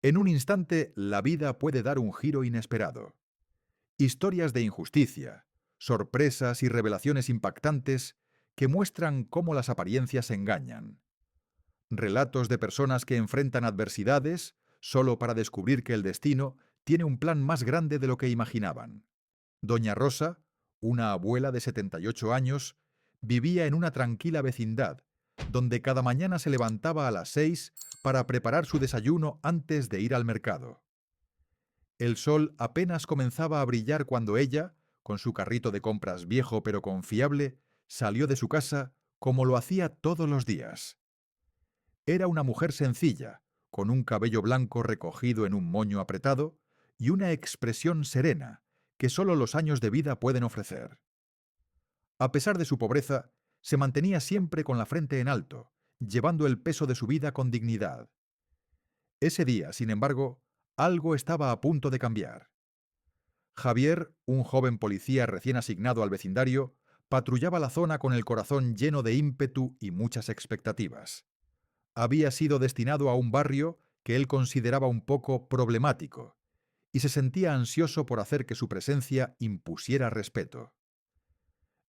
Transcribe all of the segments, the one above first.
En un instante, la vida puede dar un giro inesperado. Historias de injusticia, sorpresas y revelaciones impactantes que muestran cómo las apariencias engañan. Relatos de personas que enfrentan adversidades solo para descubrir que el destino tiene un plan más grande de lo que imaginaban. Doña Rosa, una abuela de 78 años, vivía en una tranquila vecindad, donde cada mañana se levantaba a las 6 para preparar su desayuno antes de ir al mercado. El sol apenas comenzaba a brillar cuando ella, con su carrito de compras viejo pero confiable, salió de su casa como lo hacía todos los días. Era una mujer sencilla, con un cabello blanco recogido en un moño apretado y una expresión serena que solo los años de vida pueden ofrecer. A pesar de su pobreza, se mantenía siempre con la frente en alto, llevando el peso de su vida con dignidad. Ese día, sin embargo, algo estaba a punto de cambiar. Javier, un joven policía recién asignado al vecindario, patrullaba la zona con el corazón lleno de ímpetu y muchas expectativas. Había sido destinado a un barrio que él consideraba un poco problemático, y se sentía ansioso por hacer que su presencia impusiera respeto.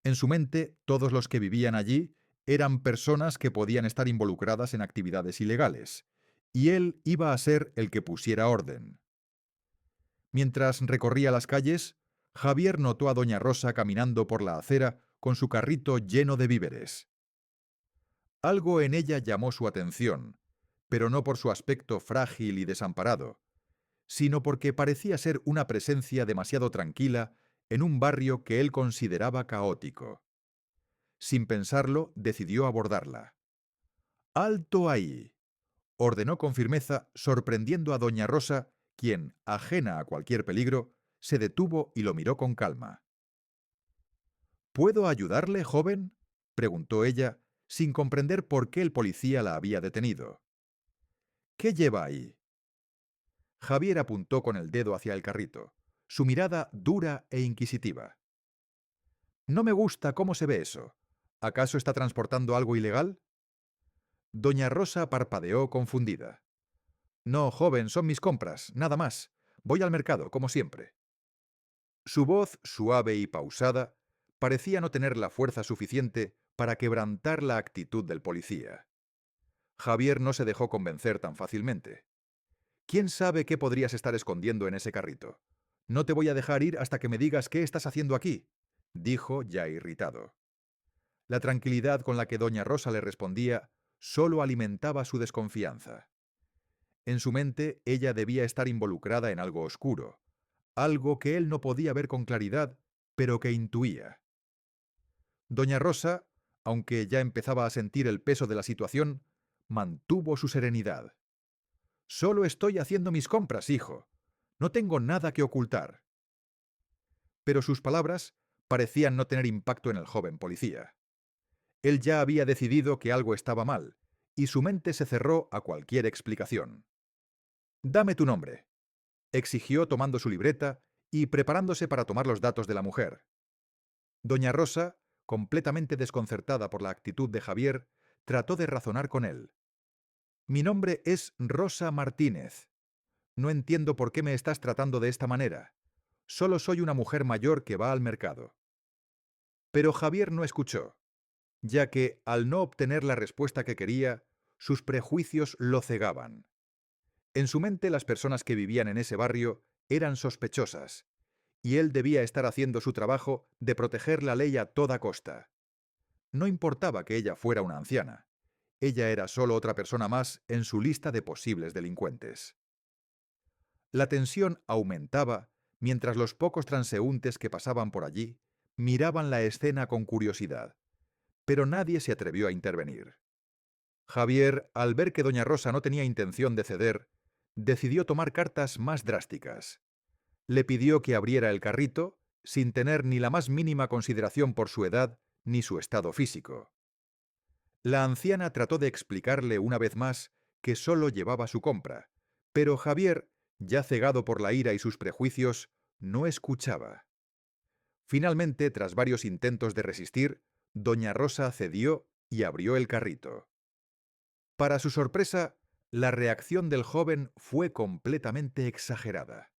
En su mente, todos los que vivían allí eran personas que podían estar involucradas en actividades ilegales, y él iba a ser el que pusiera orden. Mientras recorría las calles, Javier notó a doña Rosa caminando por la acera con su carrito lleno de víveres. Algo en ella llamó su atención, pero no por su aspecto frágil y desamparado, sino porque parecía ser una presencia demasiado tranquila en un barrio que él consideraba caótico. Sin pensarlo, decidió abordarla. ¡Alto ahí!, ordenó con firmeza, sorprendiendo a doña Rosa, quien, ajena a cualquier peligro, se detuvo y lo miró con calma. ¿Puedo ayudarle, joven?, preguntó ella, sin comprender por qué el policía la había detenido. ¿Qué lleva ahí? Javier apuntó con el dedo hacia el carrito, su mirada dura e inquisitiva. No me gusta cómo se ve eso. ¿Acaso está transportando algo ilegal? Doña Rosa parpadeó confundida. No, joven, son mis compras, nada más. Voy al mercado, como siempre. Su voz, suave y pausada, parecía no tener la fuerza suficiente para quebrantar la actitud del policía. Javier no se dejó convencer tan fácilmente. ¿Quién sabe qué podrías estar escondiendo en ese carrito? No te voy a dejar ir hasta que me digas qué estás haciendo aquí, dijo ya irritado. La tranquilidad con la que doña Rosa le respondía solo alimentaba su desconfianza. En su mente, ella debía estar involucrada en algo oscuro, algo que él no podía ver con claridad, pero que intuía. Doña Rosa, aunque ya empezaba a sentir el peso de la situación, mantuvo su serenidad. Solo estoy haciendo mis compras, hijo. No tengo nada que ocultar. Pero sus palabras parecían no tener impacto en el joven policía. Él ya había decidido que algo estaba mal, y su mente se cerró a cualquier explicación. «Dame tu nombre», exigió tomando su libreta y preparándose para tomar los datos de la mujer. Doña Rosa, completamente desconcertada por la actitud de Javier, trató de razonar con él. «Mi nombre es Rosa Martínez. No entiendo por qué me estás tratando de esta manera. Solo soy una mujer mayor que va al mercado». Pero Javier no escuchó, ya que, al no obtener la respuesta que quería, sus prejuicios lo cegaban. En su mente, las personas que vivían en ese barrio eran sospechosas, y él debía estar haciendo su trabajo de proteger la ley a toda costa. No importaba que ella fuera una anciana. Ella era solo otra persona más en su lista de posibles delincuentes. La tensión aumentaba mientras los pocos transeúntes que pasaban por allí miraban la escena con curiosidad, pero nadie se atrevió a intervenir. Javier, al ver que doña Rosa no tenía intención de ceder, decidió tomar cartas más drásticas. Le pidió que abriera el carrito, sin tener ni la más mínima consideración por su edad ni su estado físico. La anciana trató de explicarle una vez más que solo llevaba su compra, pero Javier, ya cegado por la ira y sus prejuicios, no escuchaba. Finalmente, tras varios intentos de resistir, doña Rosa cedió y abrió el carrito. Para su sorpresa, La reacción del joven fue completamente exagerada.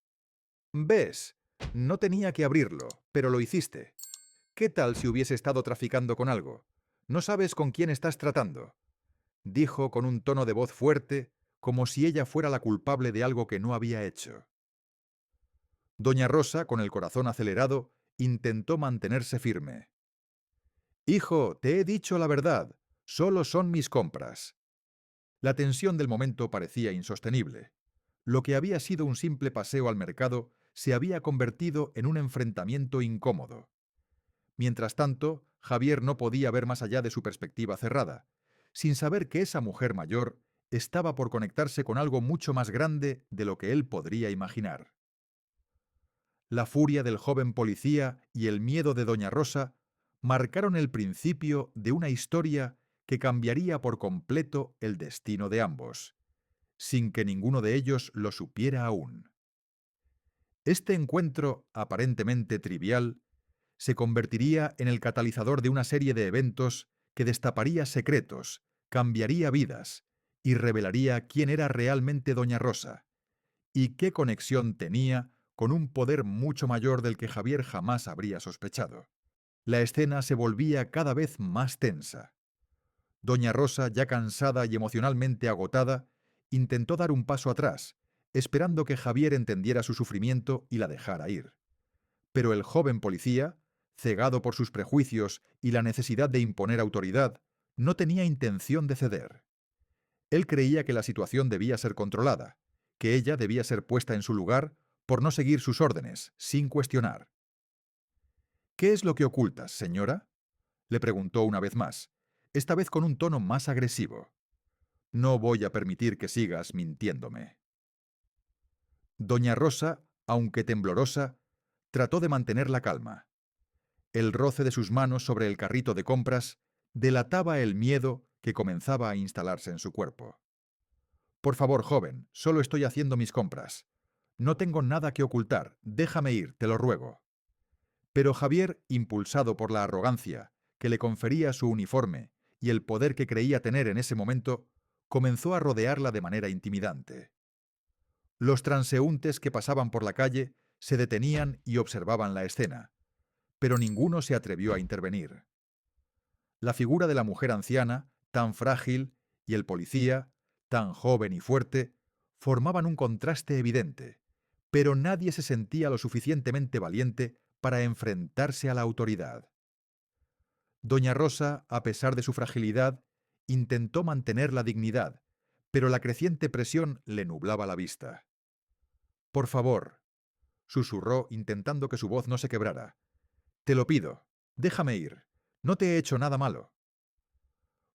«¿Ves? No tenía que abrirlo, pero lo hiciste. ¿Qué tal si hubiese estado traficando con algo? No sabes con quién estás tratando», dijo con un tono de voz fuerte, como si ella fuera la culpable de algo que no había hecho. Doña Rosa, con el corazón acelerado, intentó mantenerse firme. «Hijo, te he dicho la verdad. Solo son mis compras». La tensión del momento parecía insostenible. Lo que había sido un simple paseo al mercado se había convertido en un enfrentamiento incómodo. Mientras tanto, Javier no podía ver más allá de su perspectiva cerrada, sin saber que esa mujer mayor estaba por conectarse con algo mucho más grande de lo que él podría imaginar. La furia del joven policía y el miedo de Doña Rosa marcaron el principio de una historia que cambiaría por completo el destino de ambos, sin que ninguno de ellos lo supiera aún. Este encuentro, aparentemente trivial, se convertiría en el catalizador de una serie de eventos que destaparía secretos, cambiaría vidas y revelaría quién era realmente Doña Rosa y qué conexión tenía con un poder mucho mayor del que Javier jamás habría sospechado. La escena se volvía cada vez más tensa. Doña Rosa, ya cansada y emocionalmente agotada, intentó dar un paso atrás, esperando que Javier entendiera su sufrimiento y la dejara ir. Pero el joven policía, cegado por sus prejuicios y la necesidad de imponer autoridad, no tenía intención de ceder. Él creía que la situación debía ser controlada, que ella debía ser puesta en su lugar por no seguir sus órdenes, sin cuestionar. «¿Qué es lo que ocultas, señora?», le preguntó una vez más, esta vez con un tono más agresivo. «No voy a permitir que sigas mintiéndome». Doña Rosa, aunque temblorosa, trató de mantener la calma. El roce de sus manos sobre el carrito de compras delataba el miedo que comenzaba a instalarse en su cuerpo. «Por favor, joven, solo estoy haciendo mis compras. No tengo nada que ocultar, déjame ir, te lo ruego». Pero Javier, impulsado por la arrogancia que le confería su uniforme y el poder que creía tener en ese momento, comenzó a rodearla de manera intimidante. Los transeúntes que pasaban por la calle se detenían y observaban la escena, pero ninguno se atrevió a intervenir. La figura de la mujer anciana, tan frágil, y el policía, tan joven y fuerte, formaban un contraste evidente, pero nadie se sentía lo suficientemente valiente para enfrentarse a la autoridad. Doña Rosa, a pesar de su fragilidad, intentó mantener la dignidad, pero la creciente presión le nublaba la vista. «Por favor», susurró intentando que su voz no se quebrara. «Te lo pido, déjame ir. No te he hecho nada malo».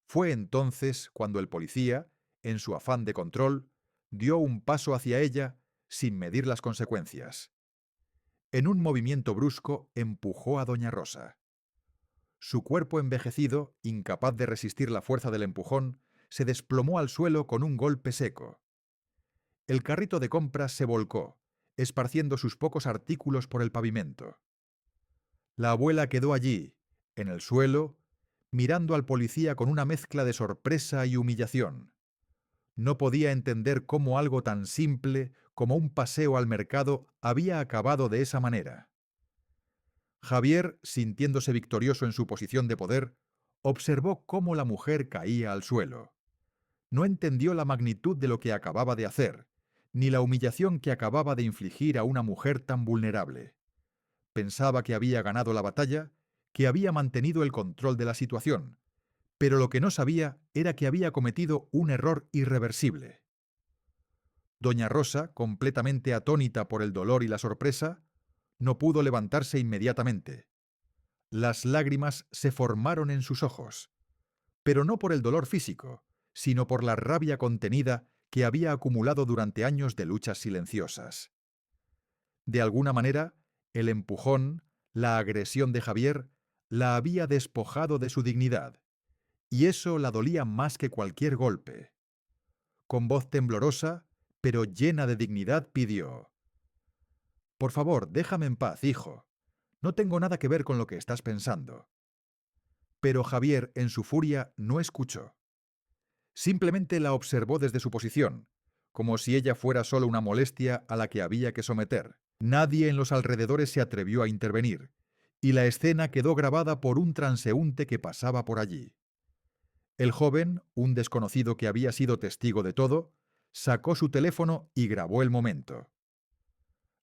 Fue entonces cuando el policía, en su afán de control, dio un paso hacia ella sin medir las consecuencias. En un movimiento brusco empujó a Doña Rosa. Su cuerpo envejecido, incapaz de resistir la fuerza del empujón, se desplomó al suelo con un golpe seco. El carrito de compras se volcó, esparciendo sus pocos artículos por el pavimento. La abuela quedó allí, en el suelo, mirando al policía con una mezcla de sorpresa y humillación. No podía entender cómo algo tan simple como un paseo al mercado había acabado de esa manera. Javier, sintiéndose victorioso en su posición de poder, observó cómo la mujer caía al suelo. No entendió la magnitud de lo que acababa de hacer, ni la humillación que acababa de infligir a una mujer tan vulnerable. Pensaba que había ganado la batalla, que había mantenido el control de la situación, pero lo que no sabía era que había cometido un error irreversible. Doña Rosa, completamente atónita por el dolor y la sorpresa, no pudo levantarse inmediatamente. Las lágrimas se formaron en sus ojos, pero no por el dolor físico, sino por la rabia contenida que había acumulado durante años de luchas silenciosas. De alguna manera, el empujón, la agresión de Javier, la había despojado de su dignidad, y eso la dolía más que cualquier golpe. Con voz temblorosa, pero llena de dignidad, pidió: «Por favor, déjame en paz, hijo. No tengo nada que ver con lo que estás pensando». Pero Javier, en su furia, no escuchó. Simplemente la observó desde su posición, como si ella fuera solo una molestia a la que había que someter. Nadie en los alrededores se atrevió a intervenir, y la escena quedó grabada por un transeúnte que pasaba por allí. El joven, un desconocido que había sido testigo de todo, sacó su teléfono y grabó el momento.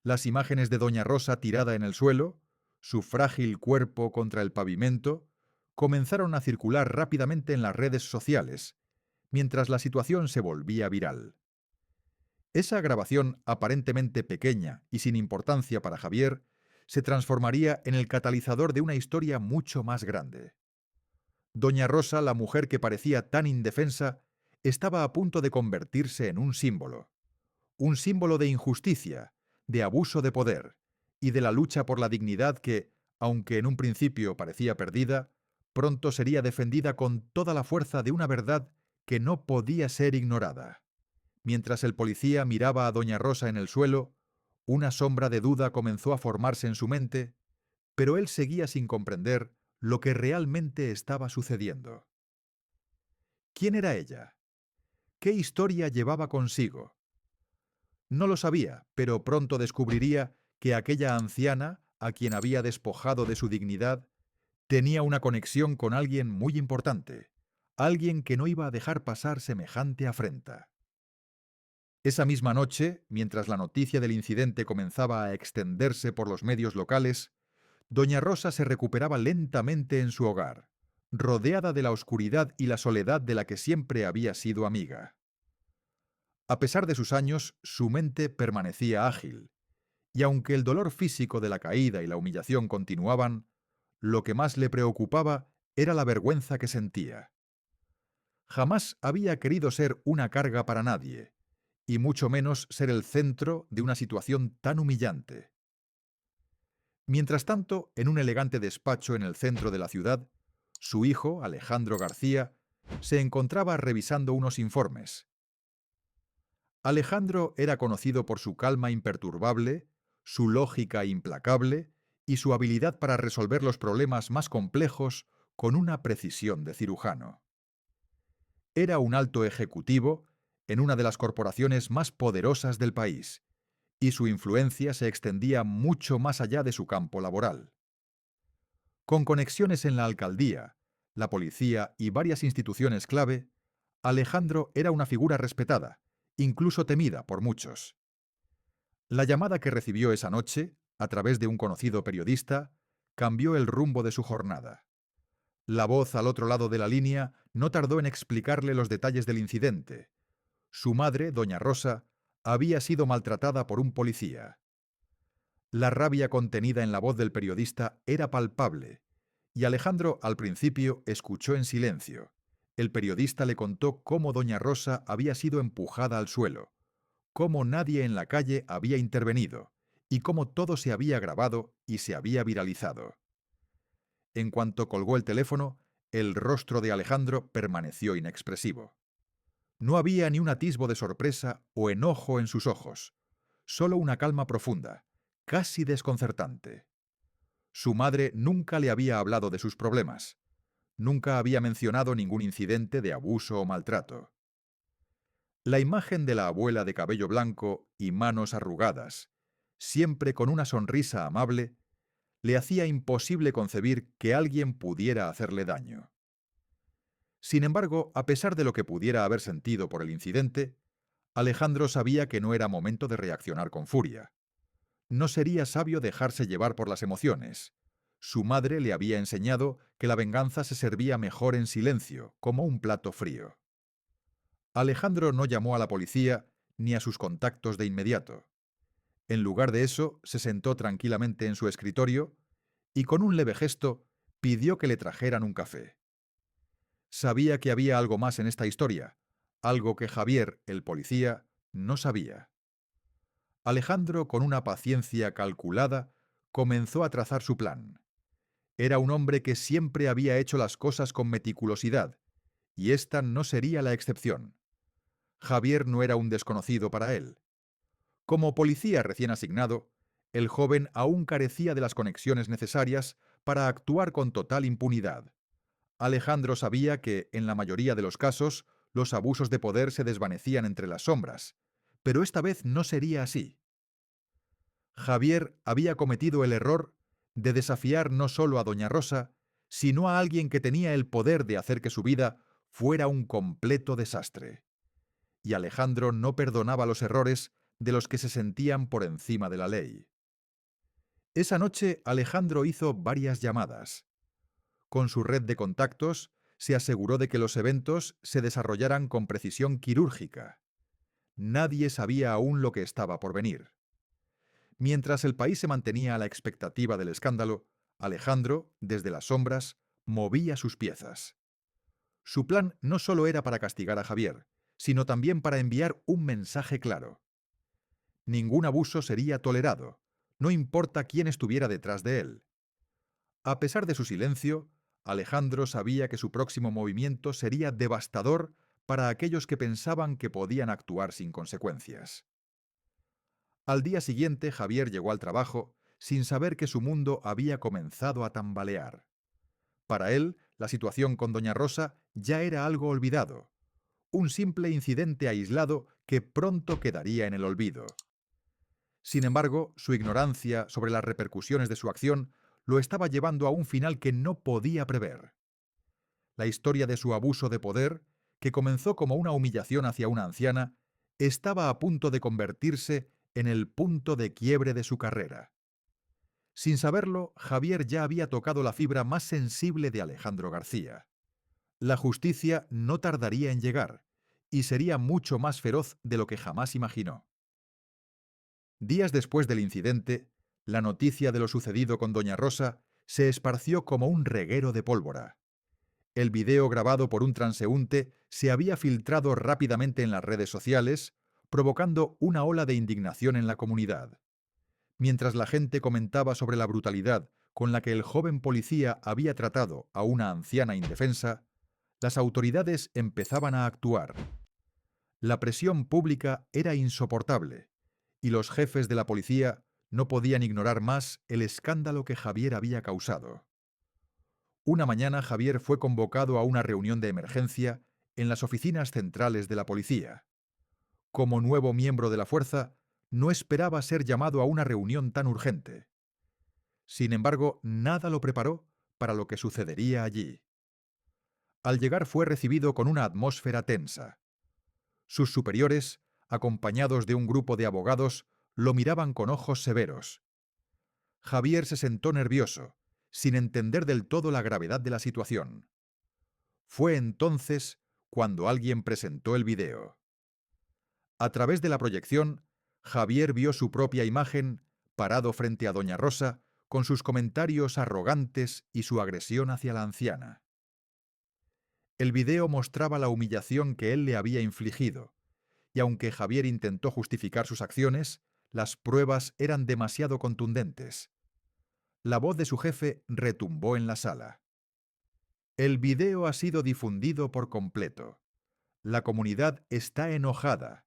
Las imágenes de doña Rosa tirada en el suelo, su frágil cuerpo contra el pavimento, comenzaron a circular rápidamente en las redes sociales, mientras la situación se volvía viral. Esa grabación aparentemente pequeña y sin importancia para Javier se transformaría en el catalizador de una historia mucho más grande. Doña Rosa, la mujer que parecía tan indefensa, estaba a punto de convertirse en un símbolo de injusticia, de abuso de poder y de la lucha por la dignidad que, aunque en un principio parecía perdida, pronto sería defendida con toda la fuerza de una verdad que no podía ser ignorada. Mientras el policía miraba a doña Rosa en el suelo, una sombra de duda comenzó a formarse en su mente, pero él seguía sin comprender lo que realmente estaba sucediendo. ¿Quién era ella? ¿Qué historia llevaba consigo? No lo sabía, pero pronto descubriría que aquella anciana, a quien había despojado de su dignidad, tenía una conexión con alguien muy importante, alguien que no iba a dejar pasar semejante afrenta. Esa misma noche, mientras la noticia del incidente comenzaba a extenderse por los medios locales, doña Rosa se recuperaba lentamente en su hogar, rodeada de la oscuridad y la soledad de la que siempre había sido amiga. A pesar de sus años, su mente permanecía ágil, y aunque el dolor físico de la caída y la humillación continuaban, lo que más le preocupaba era la vergüenza que sentía. Jamás había querido ser una carga para nadie, y mucho menos ser el centro de una situación tan humillante. Mientras tanto, en un elegante despacho en el centro de la ciudad, su hijo, Alejandro García, se encontraba revisando unos informes. Alejandro era conocido por su calma imperturbable, su lógica implacable y su habilidad para resolver los problemas más complejos con una precisión de cirujano. Era un alto ejecutivo en una de las corporaciones más poderosas del país, y su influencia se extendía mucho más allá de su campo laboral. Con conexiones en la alcaldía, la policía y varias instituciones clave, Alejandro era una figura respetada, incluso temida por muchos. La llamada que recibió esa noche, a través de un conocido periodista, cambió el rumbo de su jornada. La voz al otro lado de la línea no tardó en explicarle los detalles del incidente. Su madre, doña Rosa, había sido maltratada por un policía. La rabia contenida en la voz del periodista era palpable, y Alejandro al principio escuchó en silencio. El periodista le contó cómo doña Rosa había sido empujada al suelo, cómo nadie en la calle había intervenido, y cómo todo se había grabado y se había viralizado. En cuanto colgó el teléfono, el rostro de Alejandro permaneció inexpresivo. No había ni un atisbo de sorpresa o enojo en sus ojos, solo una calma profunda, casi desconcertante. Su madre nunca le había hablado de sus problemas, nunca había mencionado ningún incidente de abuso o maltrato. La imagen de la abuela de cabello blanco y manos arrugadas, siempre con una sonrisa amable, le hacía imposible concebir que alguien pudiera hacerle daño. Sin embargo, a pesar de lo que pudiera haber sentido por el incidente, Alejandro sabía que no era momento de reaccionar con furia. No sería sabio dejarse llevar por las emociones. Su madre le había enseñado que la venganza se servía mejor en silencio, como un plato frío. Alejandro no llamó a la policía ni a sus contactos de inmediato. En lugar de eso, se sentó tranquilamente en su escritorio y con un leve gesto pidió que le trajeran un café. Sabía que había algo más en esta historia, algo que Javier, el policía, no sabía. Alejandro, con una paciencia calculada, comenzó a trazar su plan. Era un hombre que siempre había hecho las cosas con meticulosidad, y esta no sería la excepción. Javier no era un desconocido para él. Como policía recién asignado, el joven aún carecía de las conexiones necesarias para actuar con total impunidad. Alejandro sabía que, en la mayoría de los casos, los abusos de poder se desvanecían entre las sombras, pero esta vez no sería así. Javier había cometido el error de desafiar no solo a doña Rosa, sino a alguien que tenía el poder de hacer que su vida fuera un completo desastre. Y Alejandro no perdonaba los errores de los que se sentían por encima de la ley. Esa noche Alejandro hizo varias llamadas. Con su red de contactos, se aseguró de que los eventos se desarrollaran con precisión quirúrgica. Nadie sabía aún lo que estaba por venir. Mientras el país se mantenía a la expectativa del escándalo, Alejandro, desde las sombras, movía sus piezas. Su plan no solo era para castigar a Javier, sino también para enviar un mensaje claro. Ningún abuso sería tolerado, no importa quién estuviera detrás de él. A pesar de su silencio, Alejandro sabía que su próximo movimiento sería devastador para aquellos que pensaban que podían actuar sin consecuencias. Al día siguiente, Javier llegó al trabajo sin saber que su mundo había comenzado a tambalear. Para él, la situación con doña Rosa ya era algo olvidado, un simple incidente aislado que pronto quedaría en el olvido. Sin embargo, su ignorancia sobre las repercusiones de su acción lo estaba llevando a un final que no podía prever. La historia de su abuso de poder, que comenzó como una humillación hacia una anciana, estaba a punto de convertirse en el punto de quiebre de su carrera. Sin saberlo, Javier ya había tocado la fibra más sensible de Alejandro García. La justicia no tardaría en llegar, y sería mucho más feroz de lo que jamás imaginó. Días después del incidente, la noticia de lo sucedido con doña Rosa se esparció como un reguero de pólvora. El video grabado por un transeúnte se había filtrado rápidamente en las redes sociales, provocando una ola de indignación en la comunidad. Mientras la gente comentaba sobre la brutalidad con la que el joven policía había tratado a una anciana indefensa, las autoridades empezaban a actuar. La presión pública era insoportable, y los jefes de la policía no podían ignorar más el escándalo que Javier había causado. Una mañana Javier fue convocado a una reunión de emergencia en las oficinas centrales de la policía. Como nuevo miembro de la fuerza, no esperaba ser llamado a una reunión tan urgente. Sin embargo, nada lo preparó para lo que sucedería allí. Al llegar fue recibido con una atmósfera tensa. Sus superiores, acompañados de un grupo de abogados, lo miraban con ojos severos. Javier se sentó nervioso, sin entender del todo la gravedad de la situación. Fue entonces cuando alguien presentó el video. A través de la proyección, Javier vio su propia imagen parado frente a doña Rosa con sus comentarios arrogantes y su agresión hacia la anciana. El video mostraba la humillación que él le había infligido, y aunque Javier intentó justificar sus acciones, las pruebas eran demasiado contundentes. La voz de su jefe retumbó en la sala. El video ha sido difundido por completo. La comunidad está enojada.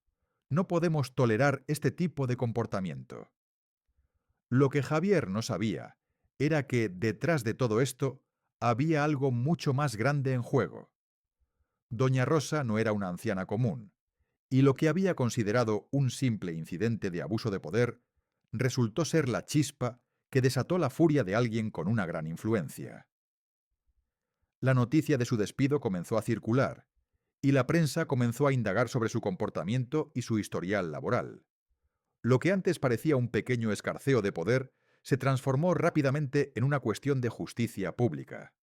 No podemos tolerar este tipo de comportamiento. Lo que Javier no sabía era que, detrás de todo esto, había algo mucho más grande en juego. Doña Rosa no era una anciana común, y lo que había considerado un simple incidente de abuso de poder resultó ser la chispa que desató la furia de alguien con una gran influencia. La noticia de su despido comenzó a circular, y la prensa comenzó a indagar sobre su comportamiento y su historial laboral. Lo que antes parecía un pequeño escarceo de poder se transformó rápidamente en una cuestión de justicia pública.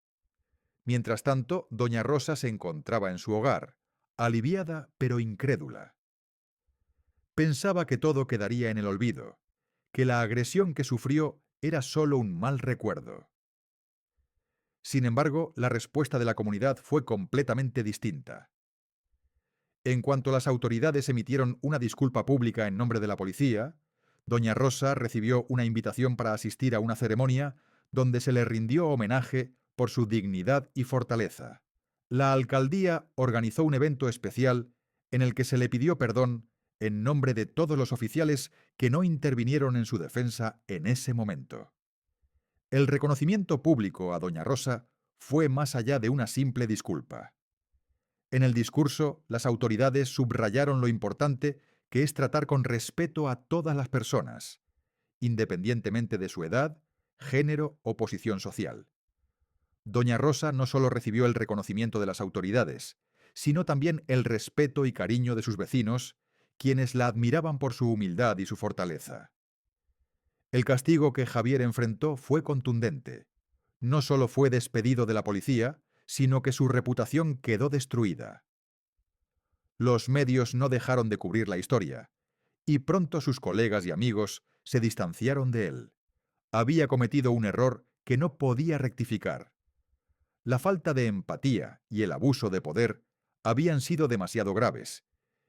Mientras tanto, doña Rosa se encontraba en su hogar, aliviada pero incrédula. Pensaba que todo quedaría en el olvido, que la agresión que sufrió era solo un mal recuerdo. Sin embargo, la respuesta de la comunidad fue completamente distinta. En cuanto las autoridades emitieron una disculpa pública en nombre de la policía, doña Rosa recibió una invitación para asistir a una ceremonia donde se le rindió homenaje por su dignidad y fortaleza. La alcaldía organizó un evento especial en el que se le pidió perdón en nombre de todos los oficiales que no intervinieron en su defensa en ese momento. El reconocimiento público a doña Rosa fue más allá de una simple disculpa. En el discurso, las autoridades subrayaron lo importante que es tratar con respeto a todas las personas, independientemente de su edad, género o posición social. Doña Rosa no solo recibió el reconocimiento de las autoridades, sino también el respeto y cariño de sus vecinos, quienes la admiraban por su humildad y su fortaleza. El castigo que Javier enfrentó fue contundente. No solo fue despedido de la policía, sino que su reputación quedó destruida. Los medios no dejaron de cubrir la historia, y pronto sus colegas y amigos se distanciaron de él. Había cometido un error que no podía rectificar. La falta de empatía y el abuso de poder habían sido demasiado graves,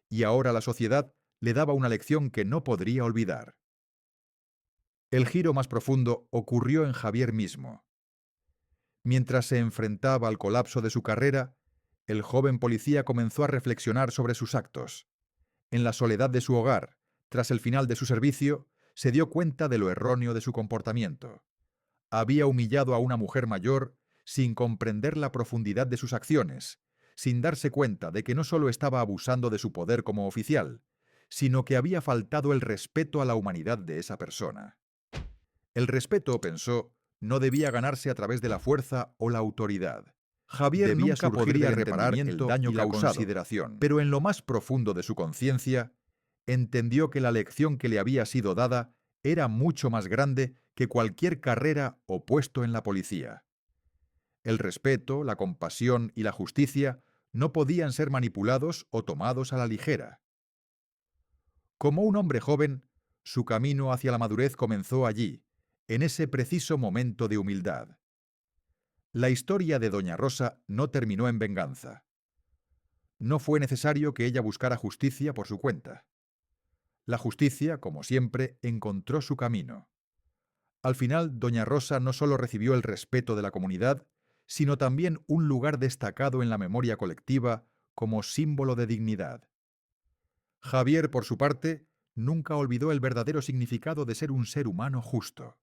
y ahora la sociedad le daba una lección que no podría olvidar. El giro más profundo ocurrió en Javier mismo. Mientras se enfrentaba al colapso de su carrera, el joven policía comenzó a reflexionar sobre sus actos. En la soledad de su hogar, tras el final de su servicio, se dio cuenta de lo erróneo de su comportamiento. Había humillado a una mujer mayor sin comprender la profundidad de sus acciones, sin darse cuenta de que no solo estaba abusando de su poder como oficial, sino que había faltado el respeto a la humanidad de esa persona. El respeto, pensó, no debía ganarse a través de la fuerza o la autoridad. Javier Debía nunca surgir podría del reparar el entendimiento daño y la causado, consideración. pero en lo más profundo de su conciencia, entendió que la lección que le había sido dada era mucho más grande que cualquier carrera o puesto en la policía. El respeto, la compasión y la justicia no podían ser manipulados o tomados a la ligera. Como un hombre joven, su camino hacia la madurez comenzó allí, en ese preciso momento de humildad. La historia de Doña Rosa no terminó en venganza. No fue necesario que ella buscara justicia por su cuenta. La justicia, como siempre, encontró su camino. Al final, Doña Rosa no solo recibió el respeto de la comunidad, sino también un lugar destacado en la memoria colectiva como símbolo de dignidad. Javier, por su parte, nunca olvidó el verdadero significado de ser un ser humano justo.